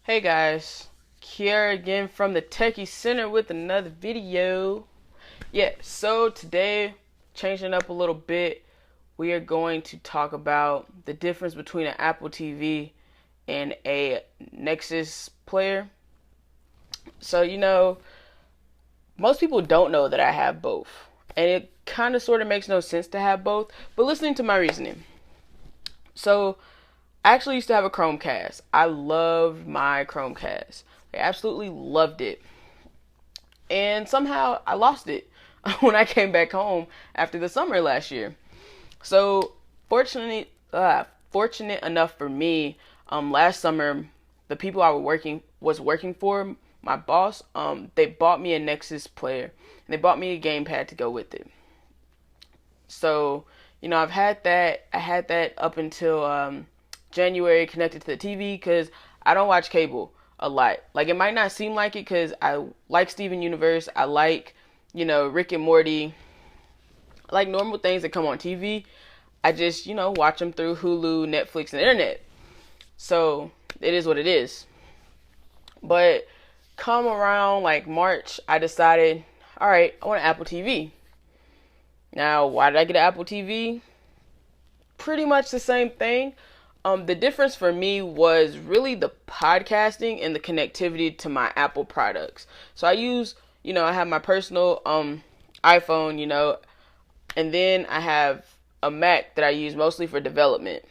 Hey guys, Kiara again from the Techie Center with another video. So today, changing up a little bit, we are going to talk about the difference between an Apple TV and a Nexus player. So, most people don't know that I have both. And it kind of sort of makes no sense to have both, but listening to my reasoning. So, I actually used to have a Chromecast. I loved my Chromecast. I absolutely loved it. And somehow I lost it when I came back home after the summer last year. So fortunate enough for me, last summer, the people I was working for, my boss, they bought me a Nexus player. And they bought me a gamepad to go with it. So, I've had that. I had that up until January connected to the TV because I don't watch cable a lot. Like, it might not seem like it because I like Steven Universe. I like, Rick and Morty. I like normal things that come on TV. I just, watch them through Hulu, Netflix, and the internet. So, it is what it is. But come around like March, I decided, all right, I want an Apple TV. Now, why did I get an Apple TV? Pretty much the same thing. The difference for me was really the podcasting and the connectivity to my Apple products. So I use, I have my personal iPhone, and then I have a Mac that I use mostly for development.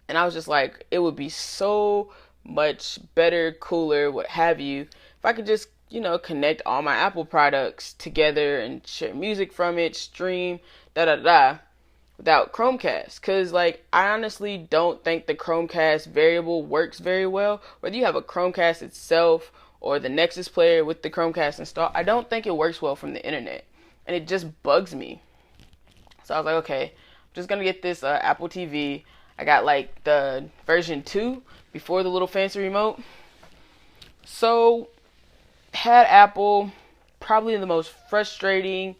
And I was just like, it would be so much better, cooler, what have you, if I could just, connect all my Apple products together and share music from it, stream, without Chromecast. Because, I honestly don't think the Chromecast variable works very well. Whether you have a Chromecast itself or the Nexus player with the Chromecast installed, I don't think it works well from the internet. And it just bugs me. So I was like, okay, I'm just going to get this Apple TV. I got, the version 2 before the little fancy remote. So, had Apple, probably the most frustrating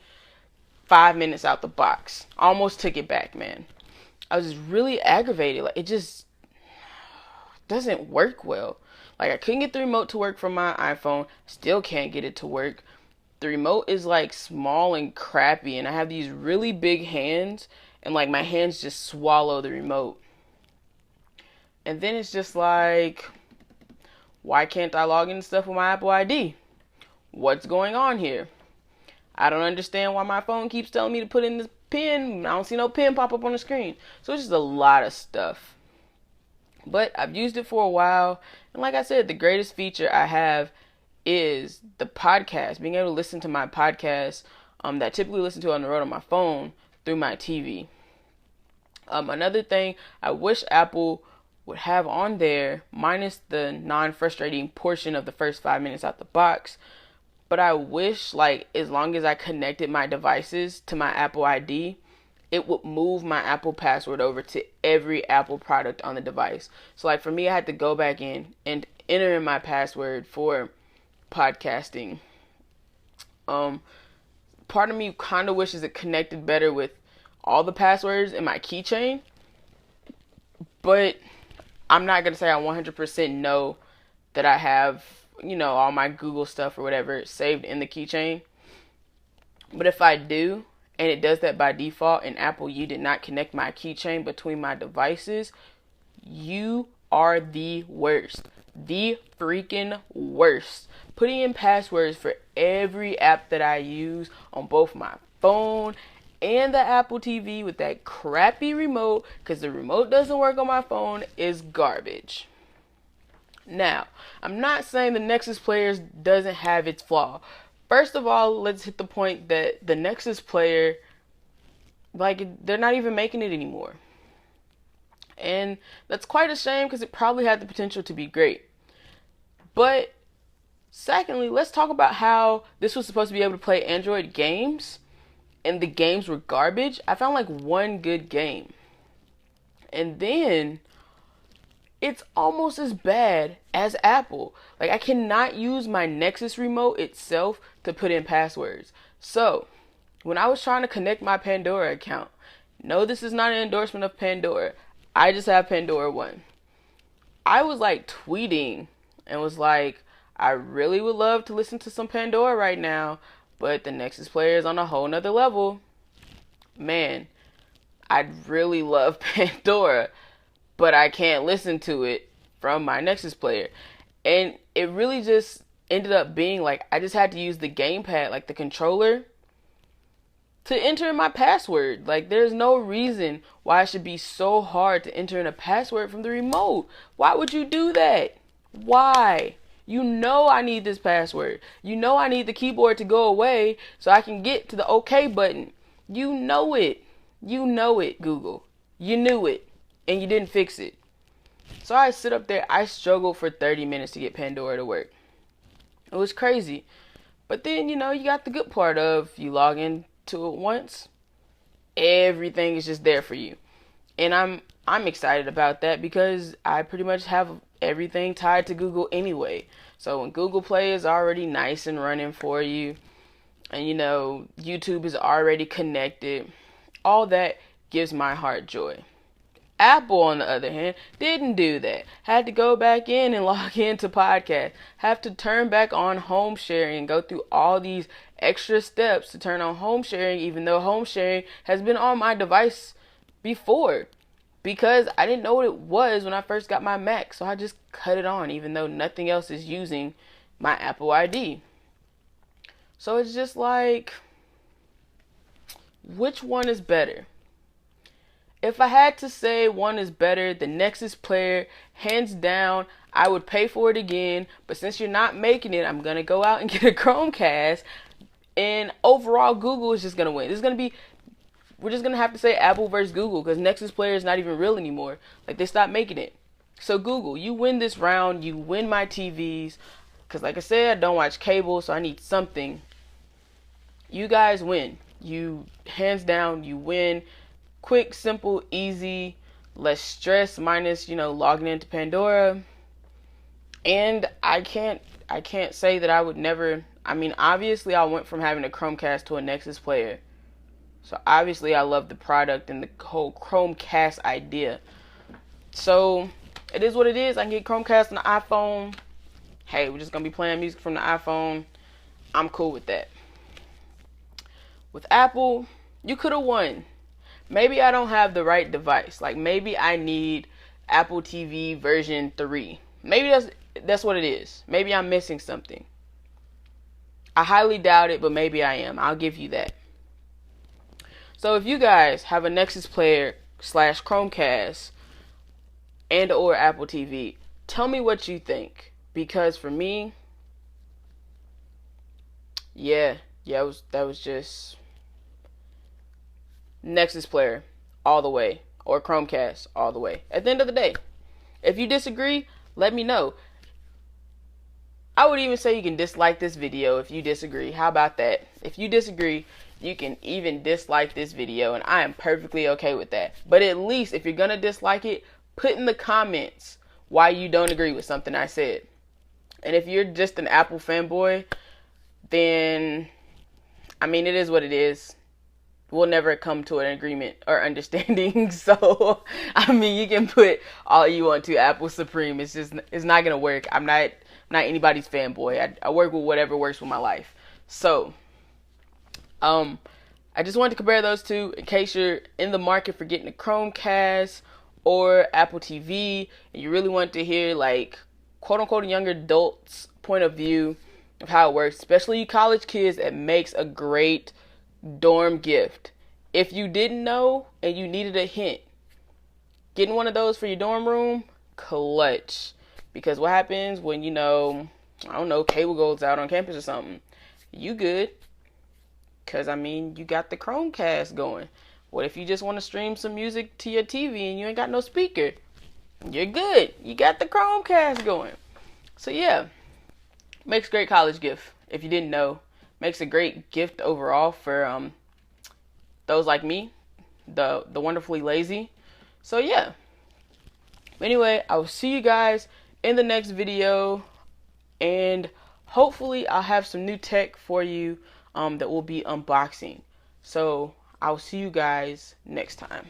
5 minutes out the box. Almost took it back, man. I was really aggravated. It just doesn't work well. I couldn't get the remote to work from my iPhone. Still can't get it to work. The remote is small and crappy, and I have these really big hands, and my hands just swallow the remote. And then it's just why can't I log into stuff with my Apple ID? What's going on here? I don't understand why my phone keeps telling me to put in this pin. I don't see no pin pop up on the screen. So it's just a lot of stuff. But I've used it for a while. And like I said, the greatest feature I have is the podcast. Being able to listen to my podcast that I typically listen to on the road on my phone through my TV. Another thing I wish Apple would have on there, minus the non-frustrating portion of the first 5 minutes out the box, but I wish, as long as I connected my devices to my Apple ID, it would move my Apple password over to every Apple product on the device. So, for me, I had to go back in and enter in my password for podcasting. Part of me kind of wishes it connected better with all the passwords in my keychain, but I'm not going to say I 100% know that I have all my Google stuff or whatever saved in the keychain. But if I do, and it does that by default, and Apple, you did not connect my keychain between my devices, you are the worst. The freaking worst. Putting in passwords for every app that I use on both my phone and the Apple TV with that crappy remote, because the remote doesn't work on my phone, is garbage. Now, I'm not saying the Nexus player doesn't have its flaw. First of all, let's hit the point that the Nexus player, they're not even making it anymore. And that's quite a shame because it probably had the potential to be great. But, secondly, let's talk about how this was supposed to be able to play Android games, and the games were garbage. I found one good game. And then it's almost as bad as Apple. I cannot use my Nexus remote itself to put in passwords. So, when I was trying to connect my Pandora account, no, this is not an endorsement of Pandora. I just have Pandora 1. I was tweeting and was like, I really would love to listen to some Pandora right now, but the Nexus player is on a whole nother level. Man, I'd really love Pandora, but I can't listen to it from my Nexus player. And it really just ended up being like I just had to use the gamepad, like the controller, to enter my password. Like, there's no reason why it should be so hard to enter in a password from the remote. Why would you do that? Why? You know I need this password. You know I need the keyboard to go away so I can get to the OK button. You know it. You know it, Google. You knew it, and you didn't fix it. So I sit up there. I struggled for 30 minutes to get Pandora to work. It was crazy. But then, you got the good part of you log into it once, everything is just there for you. And I'm excited about that because I pretty much have everything tied to Google anyway. So when Google Play is already nice and running for you, and YouTube is already connected, all that gives my heart joy. Apple, on the other hand, didn't do that. Had to go back in and log into podcast. Have to turn back on home sharing and go through all these extra steps to turn on home sharing, even though home sharing has been on my device before. Because I didn't know what it was when I first got my Mac. So I just cut it on, even though nothing else is using my Apple ID. So it's just like, which one is better? If I had to say one is better, the Nexus player, hands down, I would pay for it again. But since you're not making it, I'm going to go out and get a Chromecast. And overall, Google is just going to win. We're just going to have to say Apple versus Google, because Nexus player is not even real anymore. Like, they stopped making it. So Google, you win this round. You win my TVs. Because like I said, I don't watch cable, so I need something. You guys win. You, hands down, you win. Quick, simple, easy, less stress, minus, logging into Pandora. And I can't say that I would never, obviously I went from having a Chromecast to a Nexus player. So obviously I love the product and the whole Chromecast idea. So it is what it is. I can get Chromecast on the iPhone. Hey, we're just going to be playing music from the iPhone. I'm cool with that. With Apple, you could have won. Maybe I don't have the right device. Like, maybe I need Apple TV version 3. Maybe that's what it is. Maybe I'm missing something. I highly doubt it, but maybe I am. I'll give you that. So if you guys have a Nexus player / Chromecast and or Apple TV, tell me what you think. Because for me, that was just Nexus player all the way, or Chromecast all the way. At the end of the day, if you disagree, let me know. I would even say you can dislike this video if you disagree. How about that? If you disagree, you can even dislike this video, and I am perfectly okay with that. But at least if you're gonna dislike it, put in the comments why you don't agree with something I said. And if you're just an Apple fanboy, then it is what it is. We'll never come to an agreement or understanding. So, you can put all you want to. Apple Supreme. It's not going to work. I'm not anybody's fanboy. I work with whatever works with my life. So, I just wanted to compare those two in case you're in the market for getting a Chromecast or Apple TV and you really want to hear, like, quote unquote younger adults' point of view of how it works, especially you college kids. It makes a great dorm gift. If you didn't know and you needed a hint, getting one of those for your dorm room, clutch. Because what happens when, cable goes out on campus or something? You good. Because, you got the Chromecast going. What if you just want to stream some music to your TV and you ain't got no speaker? You're good. You got the Chromecast going. So, yeah. Makes a great college gift. If you didn't know. Makes a great gift overall for those like me, the wonderfully lazy. So yeah. Anyway, I will see you guys in the next video, and hopefully I'll have some new tech for you that we'll be unboxing. So I'll see you guys next time.